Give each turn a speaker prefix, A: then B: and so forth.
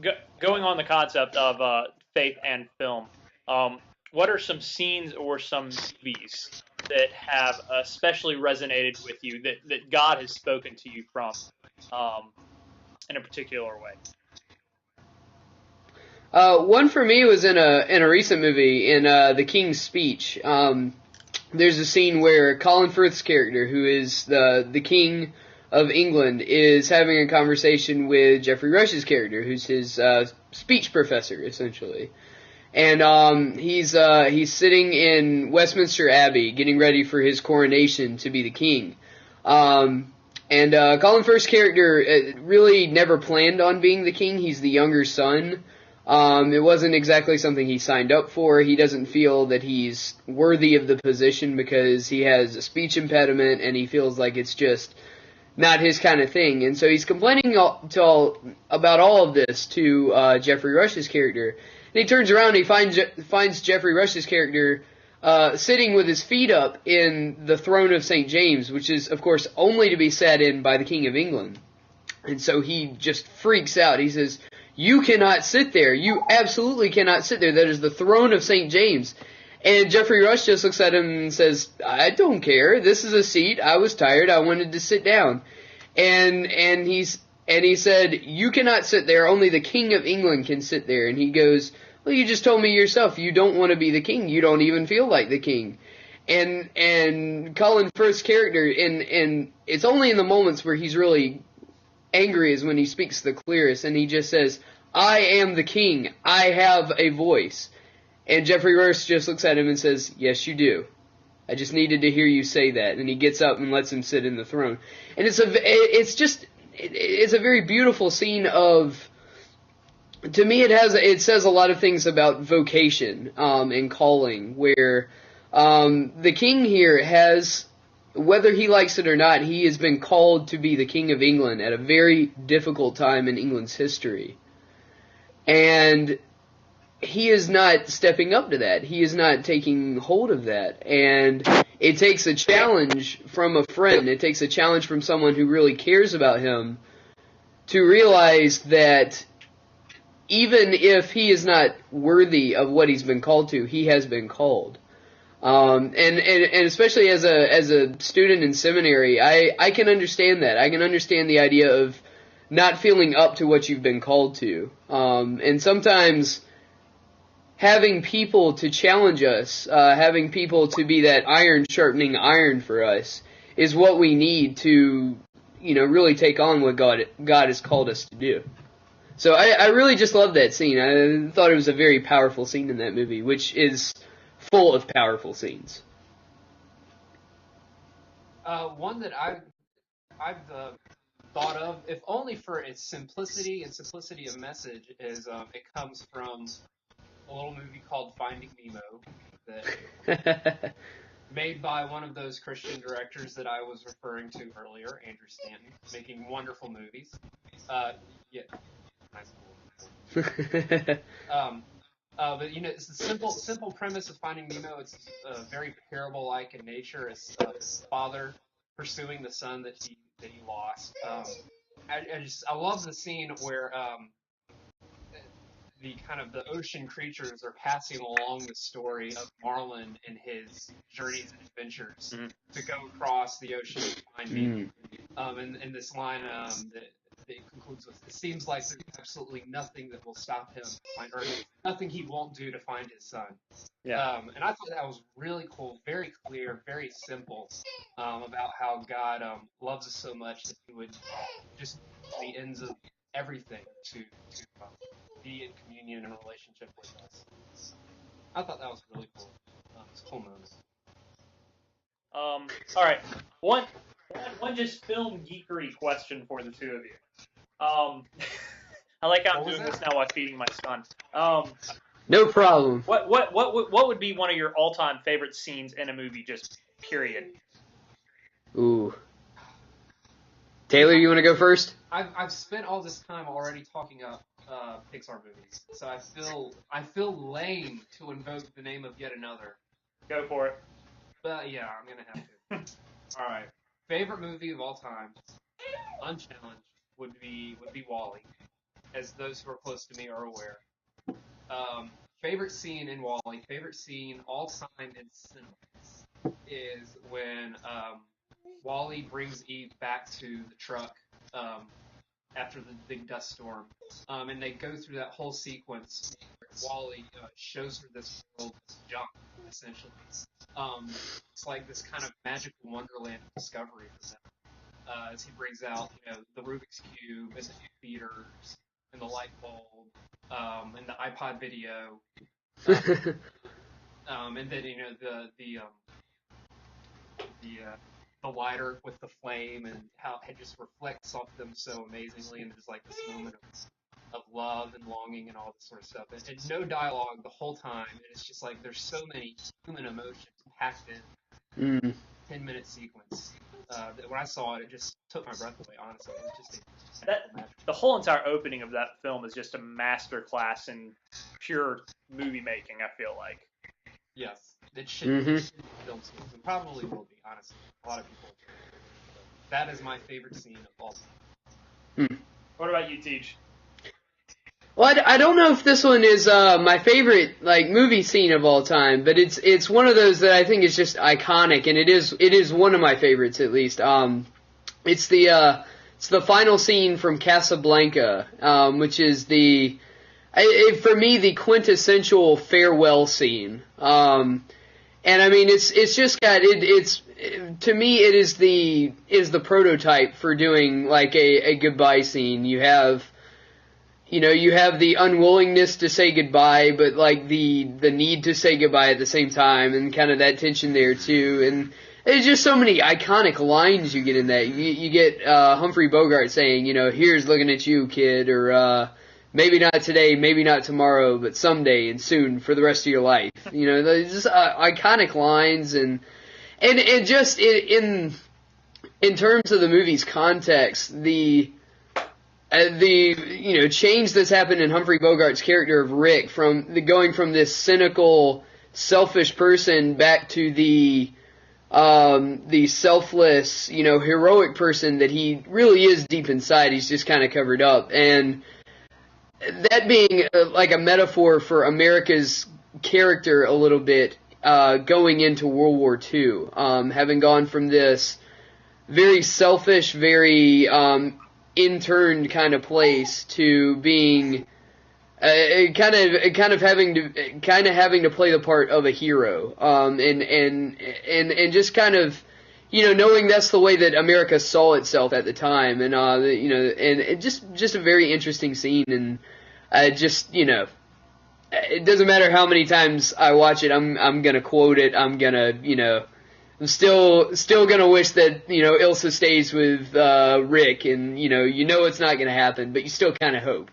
A: going on the concept of faith and film, um, what are some scenes or some movies that have especially resonated with you that God has spoken to you from um, in a particular way?
B: One for me was in a recent movie in The King's Speech. There's a scene where Colin Firth's character, who is the King of England, is having a conversation with Geoffrey Rush's character, who's his speech professor, essentially. And he's sitting in Westminster Abbey, getting ready for his coronation to be the king. And Colin Firth's character really never planned on being the king. He's the younger son. It wasn't exactly something he signed up for. He doesn't feel that he's worthy of the position because he has a speech impediment and he feels like it's just not his kind of thing. And so he's complaining about all of this to Geoffrey Rush's character. And he turns around and he finds Geoffrey Rush's character sitting with his feet up in the throne of St. James, which is, of course, only to be sat in by the King of England. And so he just freaks out. He says, "You cannot sit there. You absolutely cannot sit there. That is the throne of St. James." And Geoffrey Rush just looks at him and says, "I don't care. This is a seat. I was tired. I wanted to sit down." And he said, "You cannot sit there. Only the King of England can sit there." And he goes, "Well, you just told me yourself you don't want to be the king. You don't even feel like the king." And Colin Firth's character, and it's only in the moments where he's really angry is when he speaks the clearest, and he just says, "I am the king. I have a voice." And Geoffrey Rush just looks at him and says, "Yes, you do. I just needed to hear you say that." And he gets up and lets him sit in the throne. And it's a very beautiful scene of, to me, it says a lot of things about vocation, and calling, where, the king here has, whether he likes it or not, he has been called to be the King of England at a very difficult time in England's history. And he is not stepping up to that. He is not taking hold of that. And it takes a challenge from a friend. It takes a challenge from someone who really cares about him to realize that even if he is not worthy of what he's been called to, he has been called. And especially as a student in seminary, I can understand that. I can understand the idea of not feeling up to what you've been called to. And sometimes having people to challenge us, having people to be that iron sharpening iron for us, is what we need to, really take on what God has called us to do. So I really just love that scene. I thought it was a very powerful scene in that movie, which is full of powerful scenes.
C: One that I've thought of, if only for its simplicity and simplicity of message, is it comes from a little movie called Finding Nemo, that made by one of those Christian directors that I was referring to earlier, Andrew Stanton, making wonderful movies. Yeah, nice. But it's the simple premise of Finding Nemo. It's very parable-like in nature. It's a father pursuing the son that he lost. I love the scene where the ocean creatures are passing along the story of Marlin and his journeys and adventures to go across the ocean to find Nemo. And this line that concludes with, "It seems like there's absolutely nothing that will stop him or nothing he won't do to find his son."
A: Yeah.
C: And I thought that was really cool, very clear, very simple, about how God loves us so much that He would just the ends of everything to be in communion and relationship with us. I thought that was really cool. It's a cool moment.
A: All right. One, one just film geekery question for the two of you. I like how I'm doing this now while feeding my son.
B: No problem.
A: What would be one of your all-time favorite scenes in a movie? Just period.
B: Ooh. Taylor, you want to go first?
C: I've spent all this time already talking up Pixar movies, so I feel lame to invoke the name of yet another.
A: Go for it.
C: But yeah, I'm gonna have to. All right, favorite movie of all time, unchallenged, would be WALL-E. as those who are close to me are aware. Favorite scene in Wall-E, favorite scene all time in cinema is when Wall-E brings Eve back to the truck after the big dust storm, and they go through that whole sequence where Wall-E shows her this world as junk, essentially. It's like this kind of magical wonderland of discovery for them. As he brings out, the Rubik's Cube and the feeders and the light bulb, and the iPod video, and then the lighter with the flame and how it just reflects off them so amazingly, and there's like this moment of love and longing and all this sort of stuff, and no dialogue the whole time, and it's just like there's so many human emotions packed in 10-minute sequence. That when I saw it, it just took my breath away. Honestly, it was just
A: the whole entire opening of that film is just a masterclass in pure movie making. I feel like.
C: Yes, it should be film schools, and probably will be. Honestly, a lot of people. That is my favorite scene of all time.
A: What about you, Teach?
B: Well, I don't know if this one is my favorite movie scene of all time, but it's one of those that I think is just iconic, and it is one of my favorites at least. It's the final scene from Casablanca, which is for me the quintessential farewell scene. And I mean it's just got it's to me it is the prototype for doing like a goodbye scene. You have the unwillingness to say goodbye, but like the need to say goodbye at the same time, and kind of that tension there too. And there's just so many iconic lines you get in that. You get Humphrey Bogart saying, "Here's looking at you, kid," or maybe not today, maybe not tomorrow, but someday and soon for the rest of your life. There's just iconic lines, and just in terms of the movie's context, the change that's happened in Humphrey Bogart's character of Rick going from this cynical, selfish person back to the selfless, heroic person that he really is deep inside. He's just kind of covered up, and that being like a metaphor for America's character a little bit going into World War II, having gone from this very selfish, very interned kind of place to being kind of having to play the part of a hero, and just kind of knowing that's the way that America saw itself at the time, and and it just a very interesting scene, and it doesn't matter how many times I watch it, I'm gonna quote it, I'm I'm still gonna wish that Ilsa stays with Rick, and it's not gonna happen, but you still kind of hope.